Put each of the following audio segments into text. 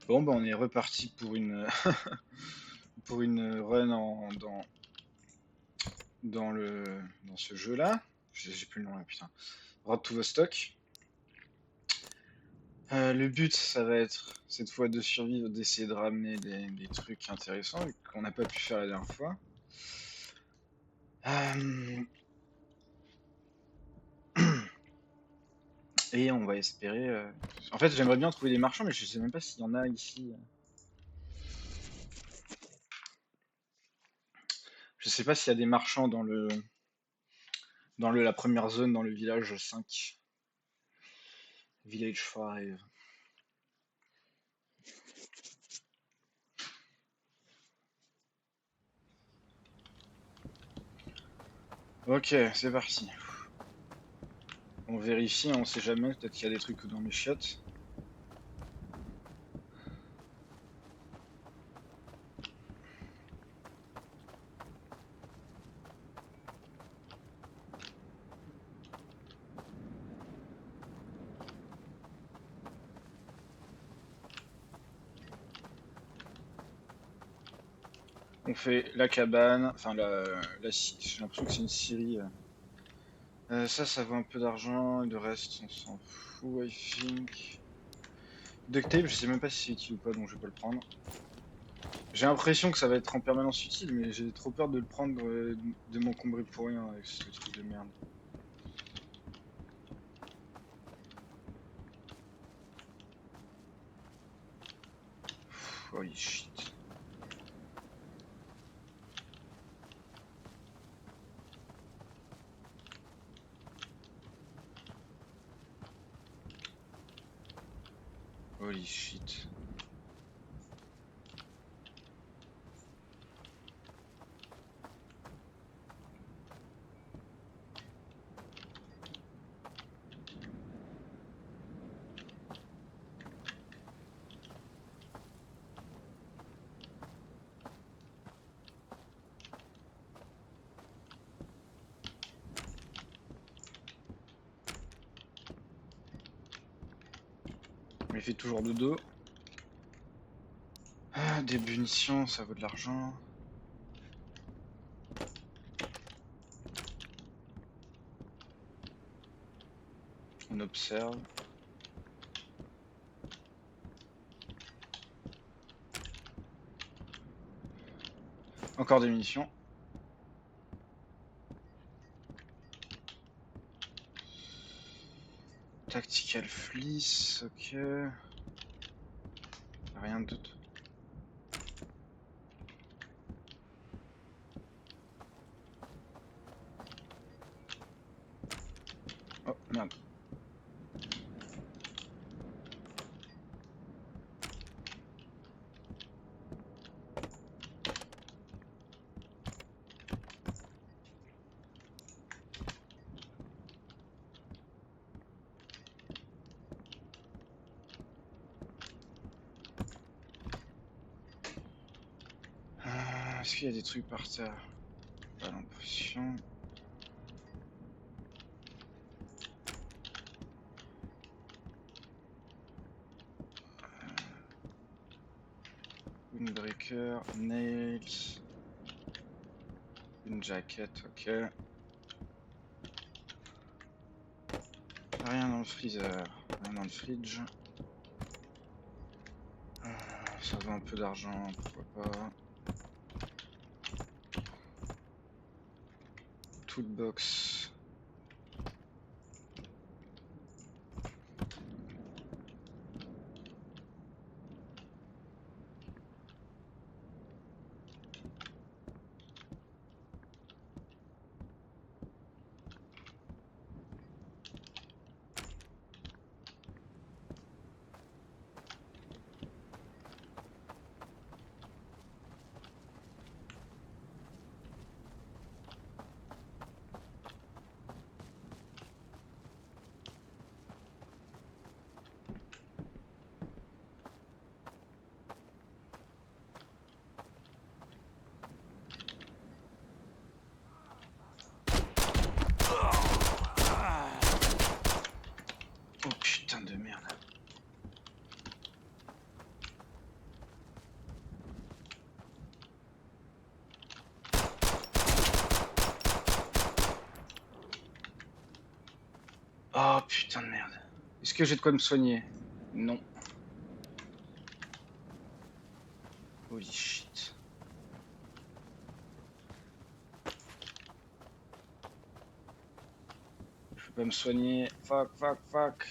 Bon, bah, on est reparti pour une pour une run dans ce jeu-là. J'ai plus le nom là, putain. Road to Vostok. Le but, ça va être cette fois de survivre, d'essayer de ramener des trucs intéressants qu'on n'a pas pu faire la dernière fois. Euh, Et on va espérer. En fait, j'aimerais bien trouver des marchands, mais je sais même pas s'il y en a ici. Je sais pas s'il y a des marchands dans la première zone, dans le village 5. Village 5. Ok, c'est parti. On vérifie, on sait jamais, peut-être qu'il y a des trucs dans mes chiottes. On fait la cabane, enfin j'ai l'impression que c'est une scierie. Ça vaut un peu d'argent, et le reste, on s'en fout, I think. Duct tape, je sais même pas si c'est utile ou pas, donc je vais pas le prendre. J'ai l'impression que ça va être en permanence utile, mais j'ai trop peur de le prendre, de m'encombrer pour rien avec ce truc de merde. Holy shit. Holy shit. Il fait toujours de dos. Ah, des munitions, ça vaut de l'argent. On observe. Encore des munitions. Tactical Fleece, ok. Rien d'autre. Oh merde. Est-ce qu'il y a des trucs par terre? Pas l'impression. Windbreaker, nails. Une jaquette, ok. Rien dans le freezer, rien dans le fridge. Ça vaut un peu d'argent, pourquoi pas. Toolbox. que j'ai de quoi me soigner? Non. Holy shit. Je peux pas me soigner. Fuck, fuck, fuck.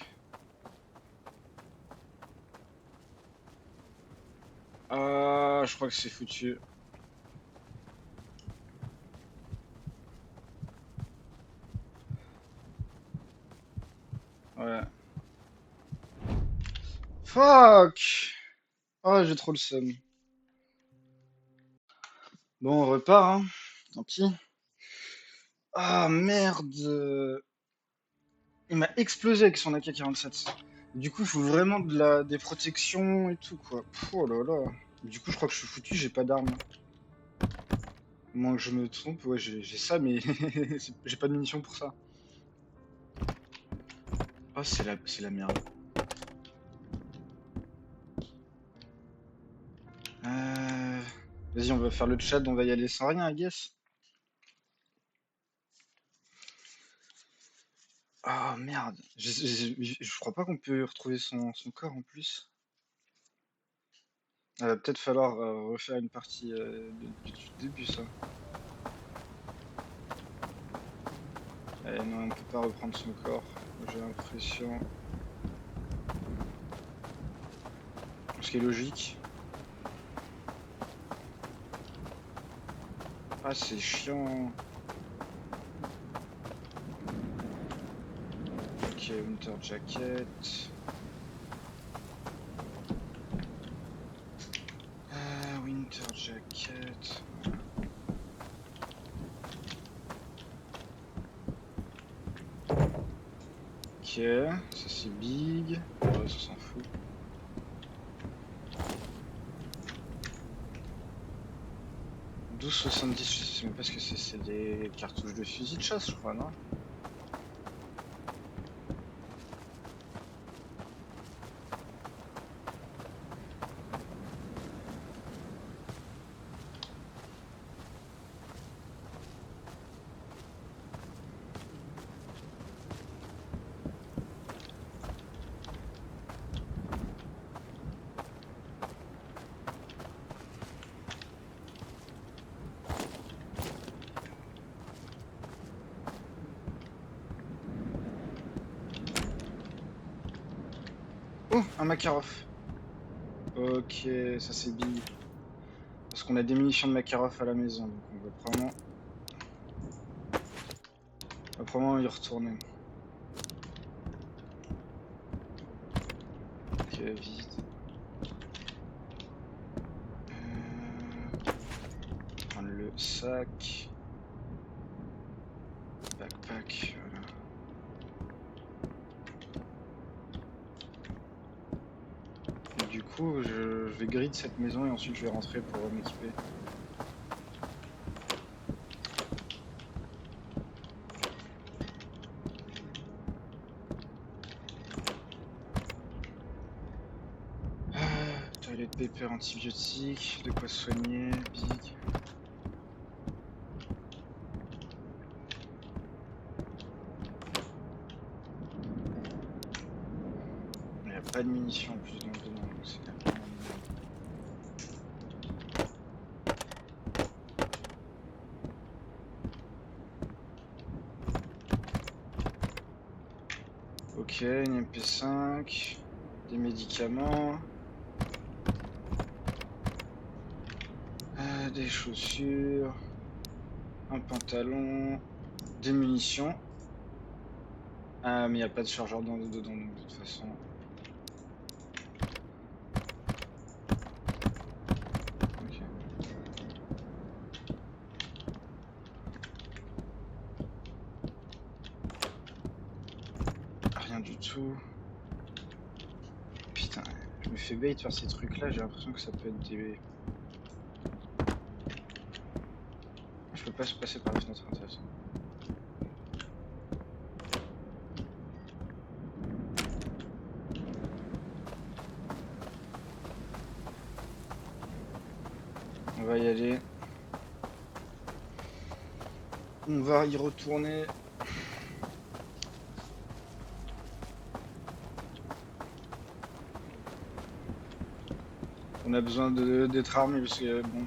Ah, je crois que c'est foutu. Ouais. Fuck! Oh, j'ai trop le seum. Bon, on repart, hein. Tant pis. Ah, merde. Il m'a explosé avec son AK-47. Du coup, il faut vraiment des protections et tout, quoi. Pff, oh là là. Du coup, je crois que je suis foutu, j'ai pas d'armes. À moins que je me trompe, ouais, j'ai ça, mais j'ai pas de munitions pour ça. Oh, c'est la merde. Euh... Vas-y, on va faire le chat, on va y aller sans rien, I guess. Ah, merde. Je crois pas qu'on peut retrouver son corps en plus. Va peut-être falloir refaire une partie du début, ça. Eh non, on peut pas reprendre son corps, j'ai l'impression. Ce qui est logique. Ah, c'est chiant. Ok, Winter Jacket. Winter Jacket. Ok, ça c'est big. Ouais, ça s'en fout. « 12,70 », je sais même pas ce que c'est des cartouches de fusil de chasse, je crois, non? Oh, un Makarov. Ok, ça c'est big. Parce qu'on a des munitions de Makarov à la maison, donc on va probablement y retourner. Ok, vide. Prendre le sac. Backpack, voilà. Et du coup, je vais grid cette maison et ensuite je vais rentrer pour m'équiper. Toilet paper antibiotique, de quoi soigner, big. Il n'y a pas de munitions en plus dans le dedans, donc c'est vraiment minable. Ok, une MP5, des médicaments, des chaussures, un pantalon, des munitions. Ah, mais il n'y a pas de chargeur dedans, donc de toute façon. Ok. Rien du tout. Putain, je me fais bait faire ces trucs là, j'ai l'impression que ça peut être des... Je peux pas se passer par la fenêtre, intéressant. On va y aller. On va y retourner. On a besoin d'être armé parce que bon,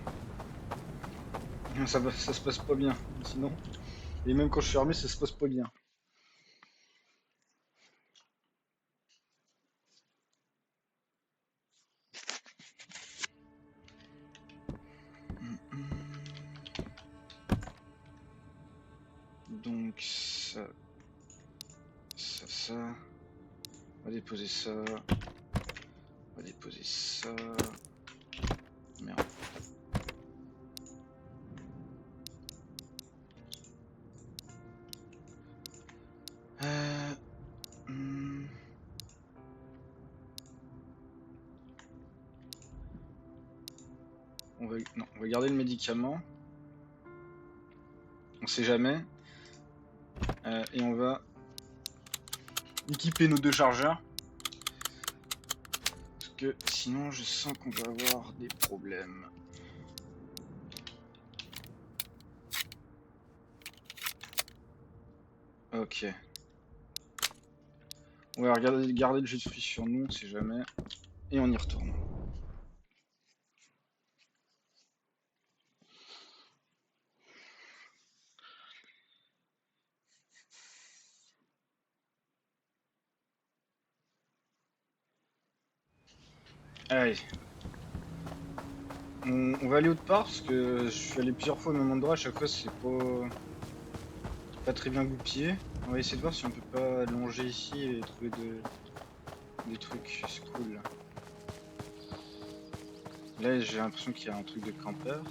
ça se passe pas bien. Sinon, et même quand je suis armé, ça se passe pas bien. Donc ça, ça. On va déposer ça. On va déposer ça. Merde. Hmm. Non, on va garder le médicament. On sait jamais. Et on va équiper nos 2 chargeurs. Parce que sinon, je sens qu'on va avoir des problèmes. Ok. On va garder le jus de fruits sur nous, on sait jamais. Et on y retourne. Allez. On va aller autre part parce que je suis allé plusieurs fois au même endroit. À chaque fois, c'est pas très bien goupillé. On va essayer de voir si on peut pas longer ici et trouver des trucs cool. Là, j'ai l'impression qu'il y a un truc de campeur.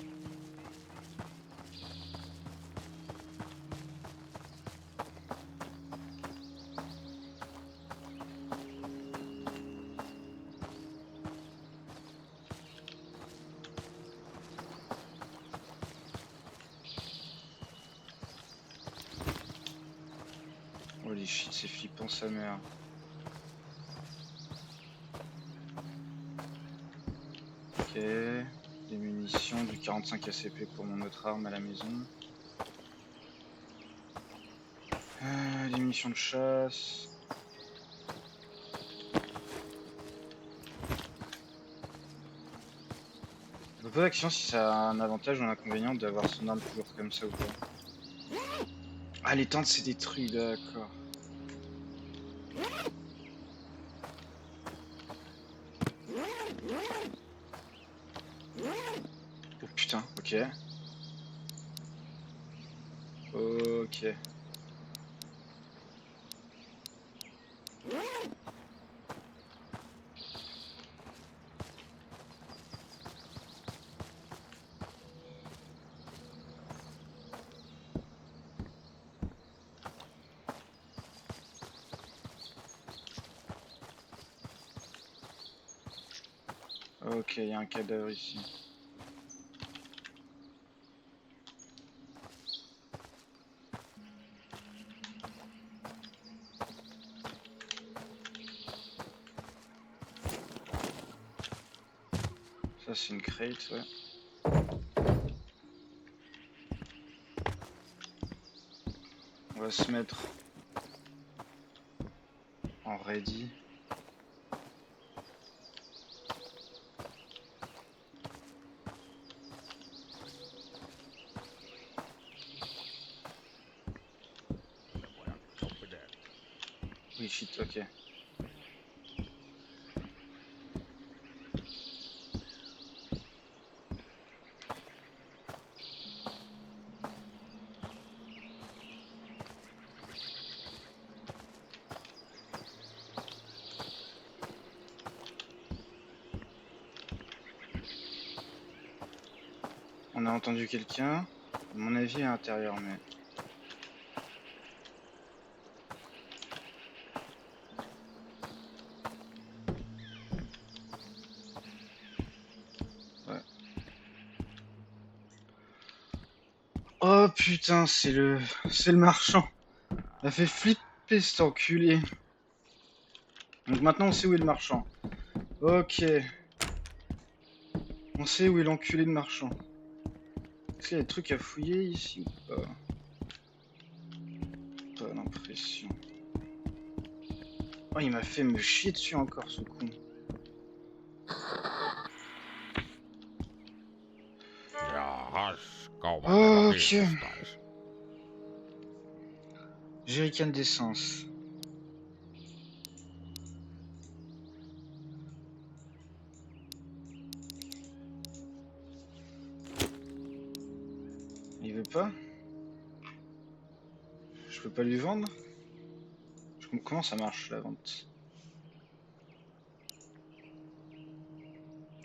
Holy shit, c'est flippant sa mère. Ok. Des munitions, du 45 ACP pour mon autre arme à la maison. Des munitions de chasse. Je me pose la question si ça a un avantage ou un inconvénient d'avoir son arme toujours comme ça ou pas. Ah, les tentes c'est détruit, d'accord. Oh putain, ok. Ok. Ok, il y a un cadavre ici. Ça c'est une crate, ouais. On va se mettre en ready. Oui, shit, ok. On a entendu quelqu'un. À mon avis, à l'intérieur, mais... Ouais. Oh putain, c'est le marchand. Il a fait flipper cet enculé. Donc maintenant on sait où est le marchand. Ok. On sait où est l'enculé de marchand. Est-ce qu'il y a des trucs à fouiller ici ou pas? Pas l'impression. Oh, il m'a fait me chier dessus encore, ce con. Jahas, kauan Ok. kiinnostaisi. Jerrycan d'essence. Il veut pas? Je peux pas lui vendre? Comment ça marche la vente?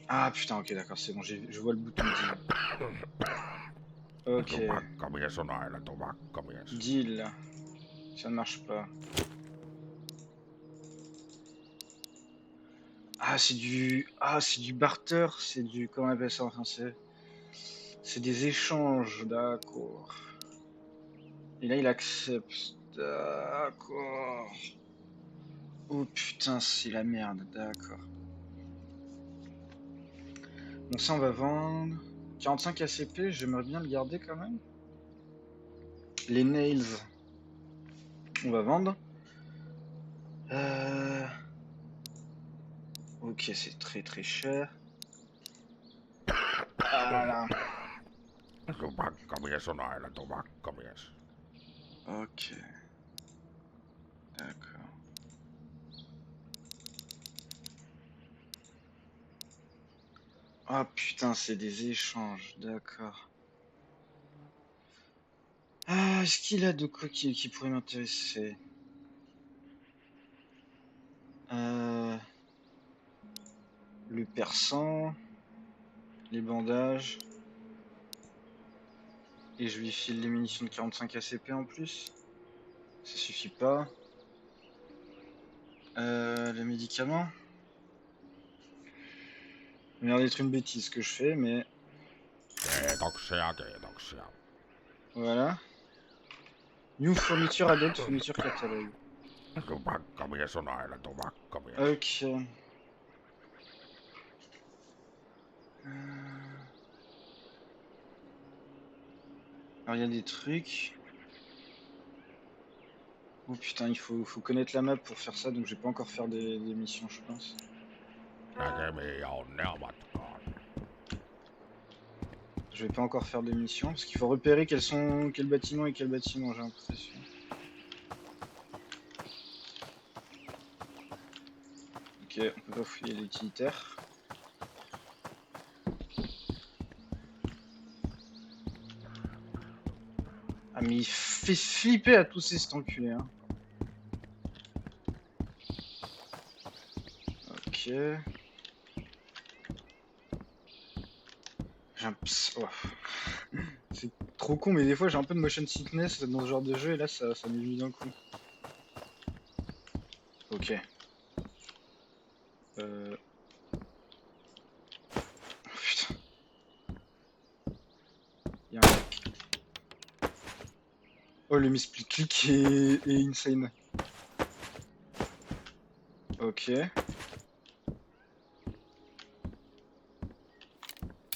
Ah putain, ok, d'accord, c'est bon, je vois le bouton deal. Ok, Tupakkamies on aina tupakkamies. deal. Ça ne marche pas. Ah, c'est du. Ah, c'est du barter, c'est du. Comment on appelle ça en français? C'est des échanges, d'accord. Et là, il accepte. D'accord. Oh putain, c'est la merde, d'accord. Bon, ça, on va vendre. 45 ACP, j'aimerais bien le garder quand même. Les nails, on va vendre. Euh... Ok, c'est très très cher. Ah là. Tupakkamies on aina tupakkamies. Ok, d'accord. Ah putain, c'est des échanges, d'accord. Ah, est-ce qu'il a de quoi qui pourrait m'intéresser? Euh, le persan, les bandages, et je lui file les munitions de 45 ACP en plus. Ça suffit pas. Les médicaments. Il m'a l'air d'être une bêtise que je fais, mais Kiitoksia, kiitoksia. voilà. New fourniture adult, fourniture catalogue. Tupakkamies on aina tupakkamies. Ok. Alors il y a des trucs. Oh putain, faut connaître la map pour faire ça, donc je vais pas encore faire des missions, je pense. Näkemiin ja onnea matkaan. Je vais pas encore faire de missions, parce qu'il faut repérer quel bâtiment et quel bâtiment, j'ai l'impression. Ok, on peut pas fouiller l'utilitaire. Ah mais il fait flipper à tousser cet enculé, hein. Ok. Oh. C'est trop con, mais des fois j'ai un peu de motion sickness dans ce genre de jeu, et là ça m'est venu d'un coup. Ok. Oh, putain. Y a un mec. Oh, le missplit click est insane. Ok.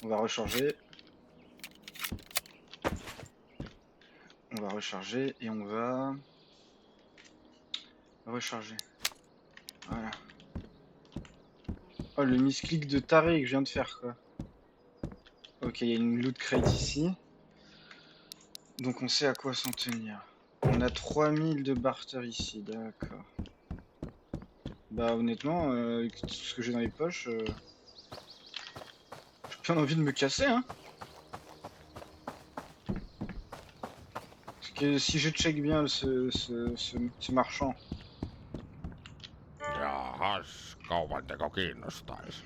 On va recharger. On va recharger et on va recharger. Voilà. Oh, le misclick de taré que je viens de faire, quoi. Ok, il y a une loot crate ici. Donc on sait à quoi s'en tenir. On a 3000 de barter ici, d'accord. Bah honnêtement, avec tout ce que j'ai dans les poches, j'ai bien envie de me casser, hein. Parce que si je check bien ce marchand, Jahas, kaupanteko kiinnostaisi.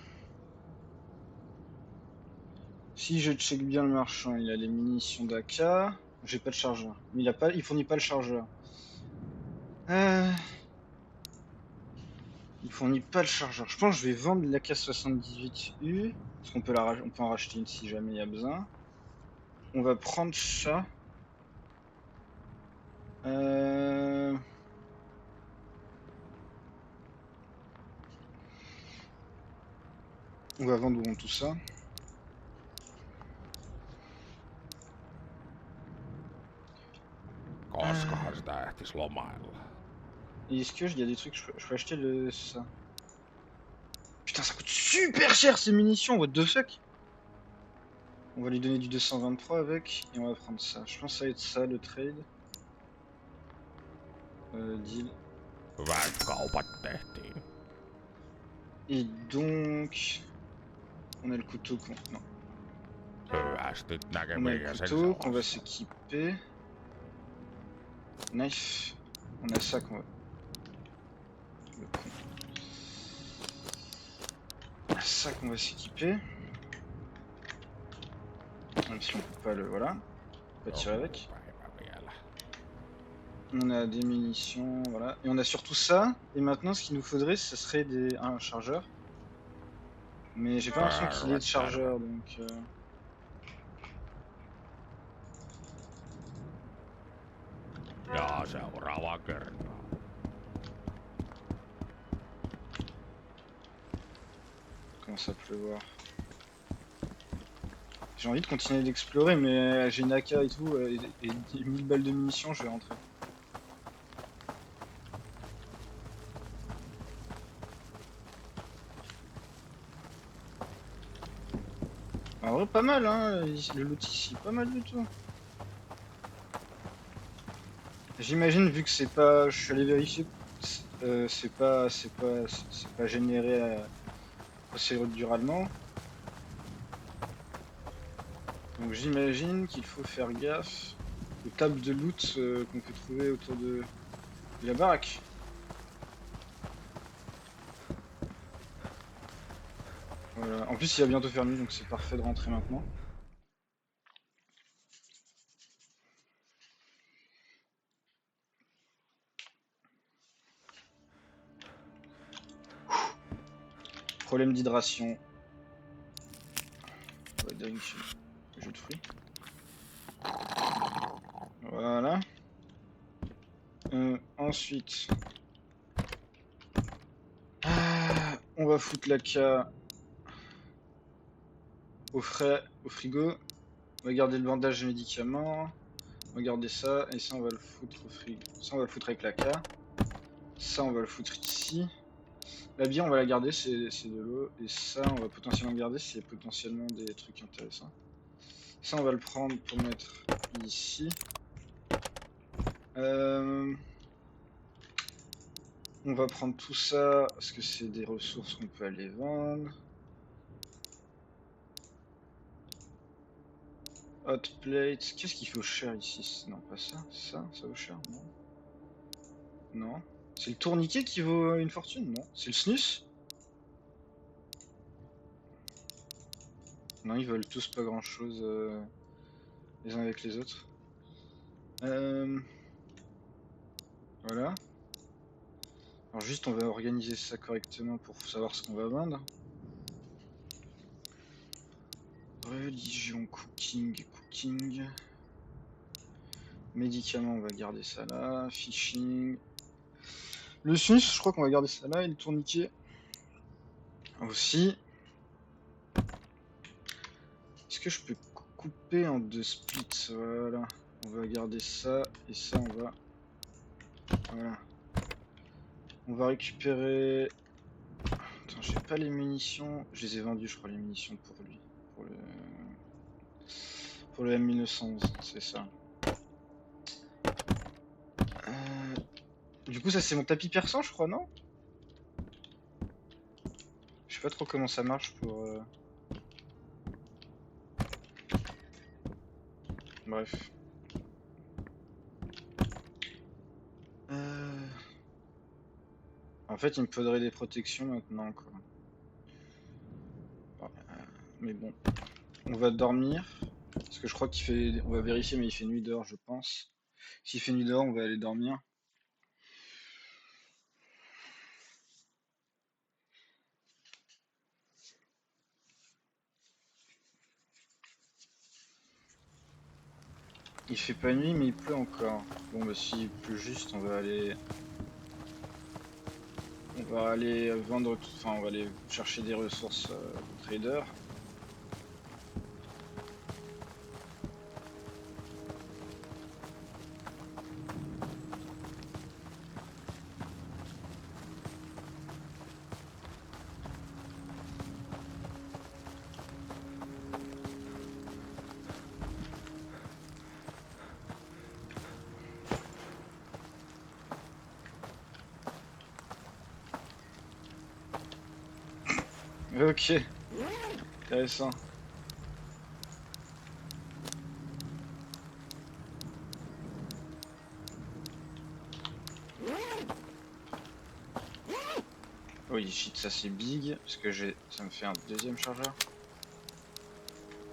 si je check bien le marchand, il a les munitions d'AK. J'ai pas de chargeur. Mais il fournit pas le chargeur. Euh, il fournit pas le chargeur. Je pense que je vais vendre l'AK-78U. Parce qu'on peut, on peut en racheter une si jamais il y a besoin. On va prendre ça. Euh, on va vendre tout ça. Koskahan sitä ehtis lomailla. Et est-ce qu'il y a des trucs, je peux acheter ça. Putain, ça coûte super cher ces munitions, what the fuck? On va lui donner du 223 avec, et on va prendre ça. Je pense que ça va être ça le trade. Deal. Hyvät kaupat tehtiin. Et donc... On a le couteau qu'on... Non. Hyvästi On a le näkemiin ja sen couteau qu'on va sellaista. s'équiper. Knife. On a ça qu'on va... Le con. On a ça qu'on va s'équiper. Même si on peut pas le... Voilà. On peut tirer avec. Päivä vielä. On a des munitions, voilà. Et on a surtout ça. Et maintenant, ce qu'il nous faudrait, ce serait un chargeur. Mais j'ai pas l'impression qu'il ait de chargeur, donc... Ja seuraavaan kertaan. Commence à pleuvoir. J'ai envie de continuer d'explorer, mais j'ai une AK et tout, et 1000 balles de munitions, je vais rentrer. En vrai, pas mal, hein, le loot ici, pas mal du tout. J'imagine, vu que c'est pas... Je suis allé vérifier, c'est pas généré procéduralement. Donc j'imagine qu'il faut faire gaffe aux tables de loot qu'on peut trouver autour de la baraque. Voilà. En plus il va bientôt faire nuit, donc c'est parfait de rentrer maintenant. Problème d'hydration. Ouais, dingue, jus de fruits. Voilà. Ensuite, on va foutre la K au frais, au frigo. On va garder le bandage et médicaments. On va garder ça, et ça on va le foutre au frigo. Ça on va le foutre avec la K. Ça on va le foutre ici. La bière on va la garder, c'est de l'eau. Et ça on va potentiellement garder, c'est potentiellement des trucs intéressants. Ça on va le prendre pour mettre ici. On va prendre tout ça, parce que c'est des ressources qu'on peut aller vendre. Hot plate, qu'est-ce qu'il faut cher ici? Non, pas ça, ça vaut cher, non. Non. C'est le tourniquet qui vaut une fortune, non. C'est le snus. Non, ils veulent tous pas grand-chose les uns avec les autres. Voilà. Alors juste, on va organiser ça correctement pour savoir ce qu'on va vendre. Religion, cooking. Médicaments, on va garder ça là. Fishing. Le snus, je crois qu'on va garder ça là. Et le tourniquet aussi. Est-ce que je peux couper en 2 splits? Voilà. On va garder ça. Et ça, on va... Voilà. On va récupérer... Attends, j'ai pas les munitions. Je les ai vendues, je crois, les munitions pour lui. Pour le M1911, c'est ça. Du coup, ça c'est mon tapis persan, je crois, non? Je sais pas trop comment ça marche pour... Bref. En fait, il me faudrait des protections maintenant, quoi. Mais bon. On va dormir. Parce que je crois qu'il fait... On va vérifier, mais il fait nuit dehors, je pense. S'il fait nuit dehors, on va aller dormir. Il fait pas nuit, mais il pleut encore. Bon, bah s'il pleut juste, on va aller... On va aller vendre tout... Enfin, on va aller chercher des ressources au trader. Ok, intéressant. Oui, shit, ça c'est big, parce que ça me fait un deuxième chargeur.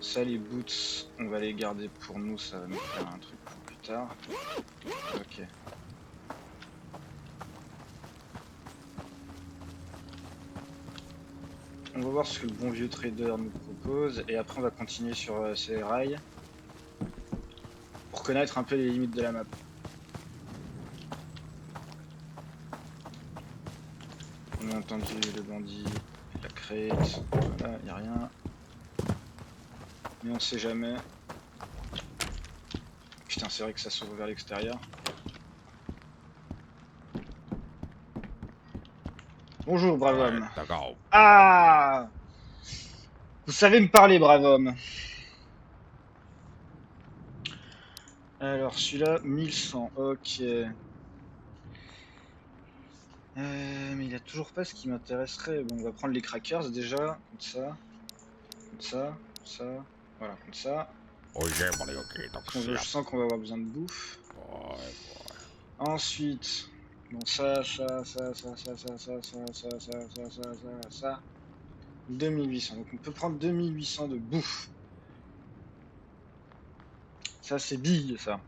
Ça, les boots, on va les garder pour nous, ça va nous faire un truc pour plus tard. Ok. On va voir ce que le bon vieux trader nous propose, et après on va continuer sur ces rails, pour connaître un peu les limites de la map. On a entendu le bandit, la crête, voilà, y a rien. Mais on sait jamais. Putain, c'est vrai que ça s'ouvre vers l'extérieur. Bonjour, brave homme. Laittakaa Ah! Vous savez me parler, brave homme. Alors, celui-là, 1100, ok. Mais il a toujours pas ce qui m'intéresserait. Bon, on va prendre les crackers déjà, comme ça, comme ça, comme ça, voilà, comme ça. oikein paljon Parce que je kiitoksia. sens qu'on va avoir besoin de bouffe. Voi voi. Ensuite, bon, ça, 2800. Donc on peut prendre 2800 de bouffe. Ça, c'est big, ça.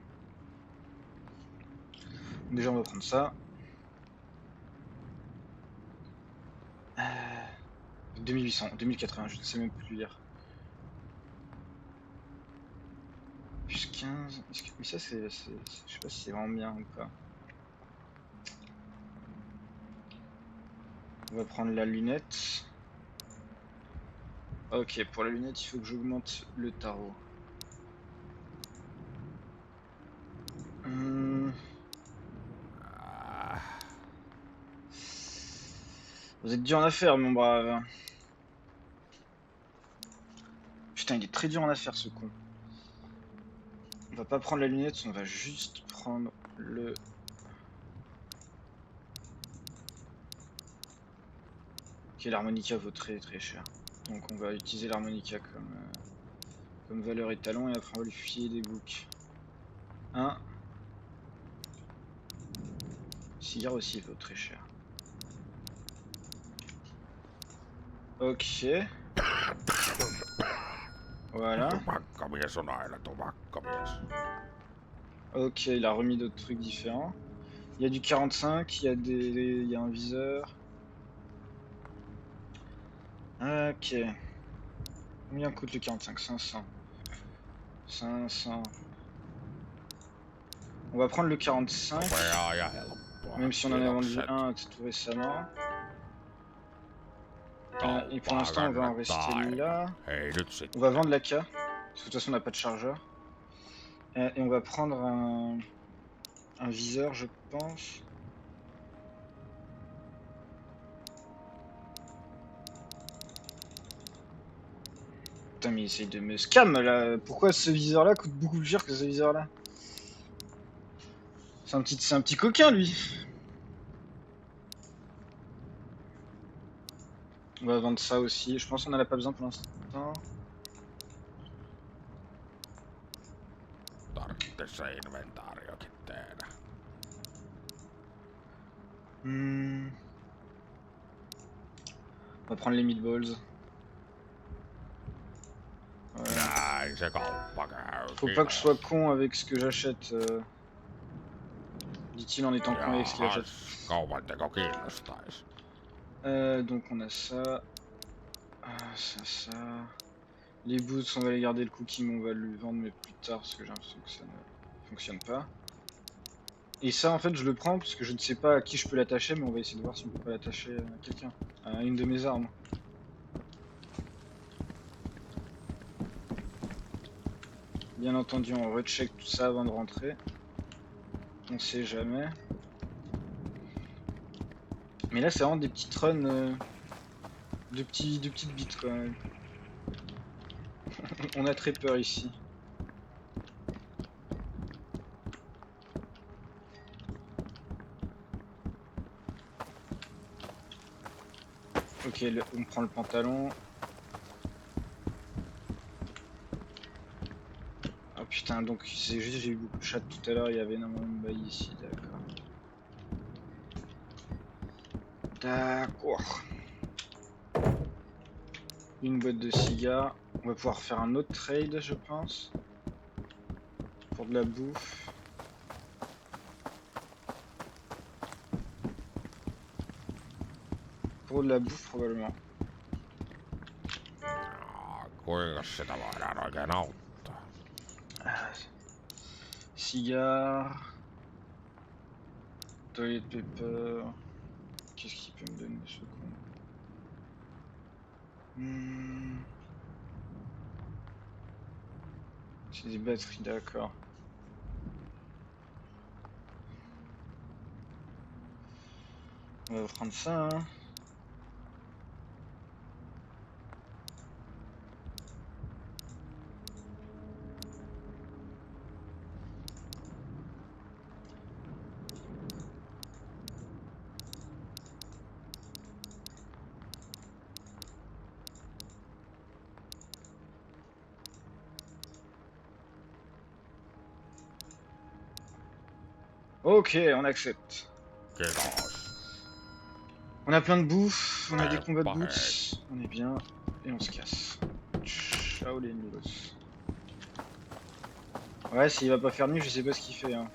Déjà, on va prendre ça. 2800, 2080, je ne sais même plus lire. Plus 15. Mais ça, je sais pas si c'est vraiment bien ou pas. On va prendre la lunette. Ok, pour la lunette, il faut que j'augmente le tarot. Hum, Ah, Vous êtes dur en affaires, mon brave. Putain, il est très dur en affaires, ce con. On va pas prendre la lunette, on va juste prendre le... Ok, l'harmonica vaut très très cher. Donc on va utiliser l'harmonica comme valeur étalon et après on va lui filer des boucs. Un. Cigare aussi vaut très cher. Ok. Voilà. tupakkamies on aina tupakkamies. Ok, il a remis d'autres trucs différents. Il y a du 45, il y a un viseur. Ok. Combien coûte le 45? 500. 500. On va prendre le 45, Nopeaa ja helppoa. même si on en a vendu Kiitokset. un tout récemment. Et pour Kauppaa l'instant, on va en rester kannattaa aina. là. Hei nyt On va sitten. vendre la K. Parce que de toute façon, on n'a pas de chargeur. Et on va prendre un viseur, je pense. Putain, mais il essaye de me scam là. Pourquoi ce viseur là coûte beaucoup plus cher que ce viseur là? C'est un petit coquin lui. On va vendre ça aussi. Je pense qu'on en a pas besoin pour l'instant. Tarvitse se inventaariokin tehdä. Hmm. On va prendre les meatballs. Voilà. Näin se kauppa käy. Faut pas que je sois con avec ce que j'achète. Dit-il en étant con avec ce qu'il achète. Jahas, kaupanteko kiinnostais? Donc on a ça. Ça. Les boots, on va les garder le cookie, mais on va le vendre mais plus tard parce que j'ai l'impression que ça ne fonctionne pas. Et ça, en fait, je le prends parce que je ne sais pas à qui je peux l'attacher, mais on va essayer de voir si on peut pas l'attacher à quelqu'un, à une de mes armes. Bien entendu, on recheck tout ça avant de rentrer. On sait jamais. Mais là, c'est vraiment des petites runs de petites bites quand même. On a très peur ici. Ok, Ok, on prend le pantalon. Ah putain, donc c'est juste j'ai eu beaucoup de chats tout à l'heure, il y avait énormément de bails ici, d'accord. D'accord. Une boîte de cigares. On va pouvoir faire un autre trade, je pense. Pour de la bouffe. Pour de la bouffe, probablement. Kuinka sitä voidaan oikein auttaa? Cigares. Toilet paper. Qu'est-ce qu'il peut me donner ce con? C'est des batteries, d'accord. On va prendre ça, hein. Ok, on accepte. Kiitos. On a plein de bouffe, on a des Hey, combats de pareil. boots, on est bien, et on se casse. Ciao les nulos. Ouais, s'il va pas faire nuit, je sais pas ce qu'il fait, hein.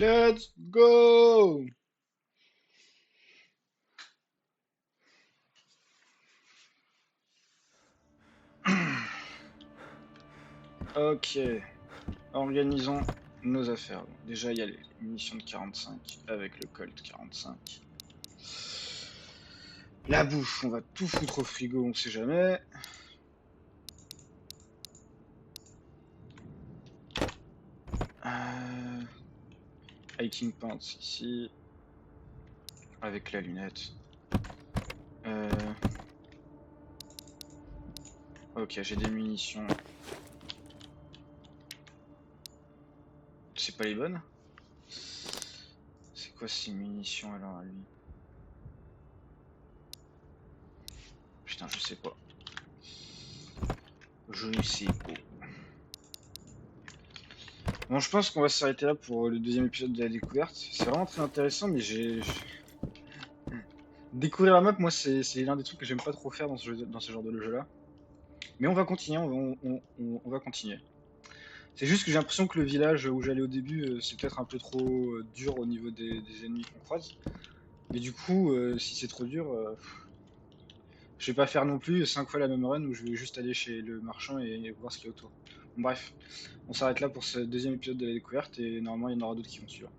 Let's go! Ok, organisons nos affaires. Bon, déjà, il y a les munitions de 45 avec le Colt 45. La bouffe, on va tout foutre au frigo, on sait jamais. Hiking pants ici, avec la lunette. Ok, j'ai des munitions. C'est pas les bonnes? C'est quoi ces munitions alors à lui? Putain, je sais pas. Je ne sais pas. Bon, je pense qu'on va s'arrêter là pour le deuxième épisode de la découverte. C'est vraiment très intéressant, mais découvrir la map, moi, c'est l'un des trucs que j'aime pas trop faire dans ce genre de jeu-là. Mais on va continuer, on va continuer. C'est juste que j'ai l'impression que le village où j'allais au début, c'est peut-être un peu trop dur au niveau des ennemis qu'on croise. Mais du coup, si c'est trop dur, je vais pas faire non plus 5 fois la même run où je vais juste aller chez le marchand et voir ce qu'il y a autour. Bon, bref, on s'arrête là pour ce deuxième épisode de la découverte et normalement il y en aura d'autres qui vont suivre.